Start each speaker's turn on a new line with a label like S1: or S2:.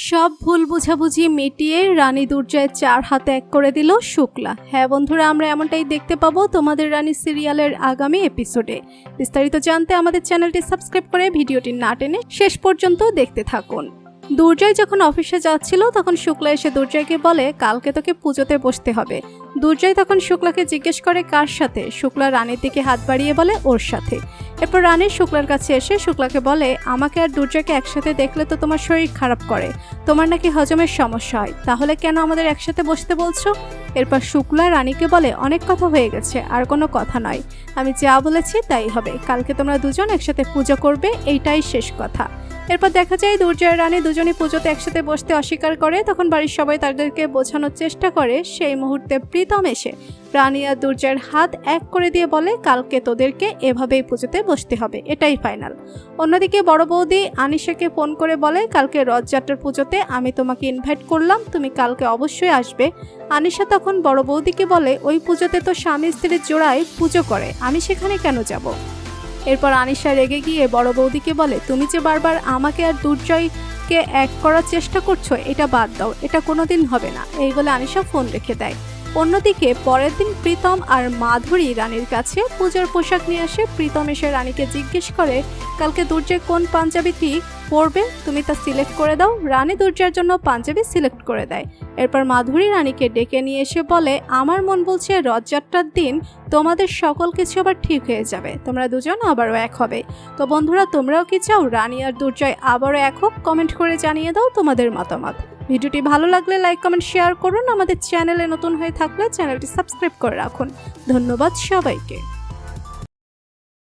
S1: সব ভুল বোঝাবুঝি মিটিয়ে রানী দুর্জয় 4 হাতে 1 করে দিল শুক্লা। হ্যাঁ বন্ধুরা, আমরা এমনটাই দেখতে পাবো তোমাদের রানী সিরিয়ালের আগামী এপিসোডে। বিস্তারিত জানতে আমাদের চ্যানেলটি সাবস্ক্রাইব করে ভিডিওটি না টেনে শেষ পর্যন্ত দেখতে থাকুন। দুর্জয় যখন অফিসে যাচ্ছিল তখন শুক্লা এসে দুর্জয়কে বলে কালকে তোকে পুজোতে বসতে হবে। দুর্জয় তখন শুক্লাকে জিজ্ঞেস করে কার সাথে। শুক্লা রানীর দিকে হাত বাড়িয়ে বলে ওর সাথে। এরপর রানী শুক্লার কাছে এসে শুক্লাকে বলে আমাকে আর দুর্জয়কে একসাথে দেখলে তো তোমার শরীর খারাপ করে, তোমার নাকি হজমের সমস্যা হয়, তাহলে কেন আমাদের একসাথে বসতে বলছো? এরপর শুক্লা রানীকে বলে অনেক কথা হয়ে গেছে, আর কোনো কথা নয়, আমি যা বলেছি তাই হবে, কালকে তোমরা দুজন একসাথে পুজো করবে, এইটাই শেষ কথা। এরপর দেখা যায় দুর্জয় রানী দুজনই পুজোতে একসাথে বসতে অস্বীকার করে। তখন বাড়ির সবাই তাদেরকে বোঝানোর চেষ্টা করে। সেই মুহূর্তে প্রীতম এসে রানী আর দুর্জয়ের হাত 1 করে দিয়ে বলে কালকে তোদেরকে এভাবেই পুজোতে বসতে হবে, এটাই ফাইনাল। অন্যদিকে বড় বৌদি আনিশাকে ফোন করে বলে কালকে রথযাত্রার পুজোতে আমি তোমাকে ইনভাইট করলাম, তুমি কালকে অবশ্যই আসবে। আনিশা তখন বড় বৌদিকে বলে ওই পুজোতে তো স্বামী স্ত্রীর জোড়ায় পুজো করে, আমি সেখানে কেন যাব? এরপর আনিশা রেগে গিয়ে বড় বৌদিকে বলে তুমি যে বারবার আমাকে আর দুর্জয়কে এক করার চেষ্টা করছো, এটা বাদ দাও, এটা কোনোদিন হবে না। এই বলে আনিশা ফোন রেখে দেয়। অন্যদিকে পরের দিন প্রীতম আর মাধুরী রানীর কাছে পূজার পোশাক নিয়ে আসে। প্রীতম এসে রানীকে জিজ্ঞেস করে কালকে দুর্জয় কোন পাঞ্জাবিটি পরবে, তুমি তা সিলেক্ট করে দাও। রানী দুর্জয়ের জন্য পাঞ্জাবি সিলেক্ট করে দেয়। এরপর মাধুরী রানীকে ডেকে নিয়ে এসে বলে আমার মন বলছে রথযাত্রার দিন তোমাদের সকল কিছু আবার ঠিক হয়ে যাবে, তোমরা দুজন আবারও এক হবে। তো বন্ধুরা, তোমরাও কি চাও রানী আর দুর্জয় আবারও এক হোক? কমেন্ট করে জানিয়ে দাও তোমাদের মতামত। ভিডিওটি ভালো লাগলে লাইক কমেন্ট শেয়ার করুন। আমাদের চ্যানেলে নতুন হয়ে থাকলে চ্যানেলটি সাবস্ক্রাইব করে রাখুন। ধন্যবাদ সবাইকে।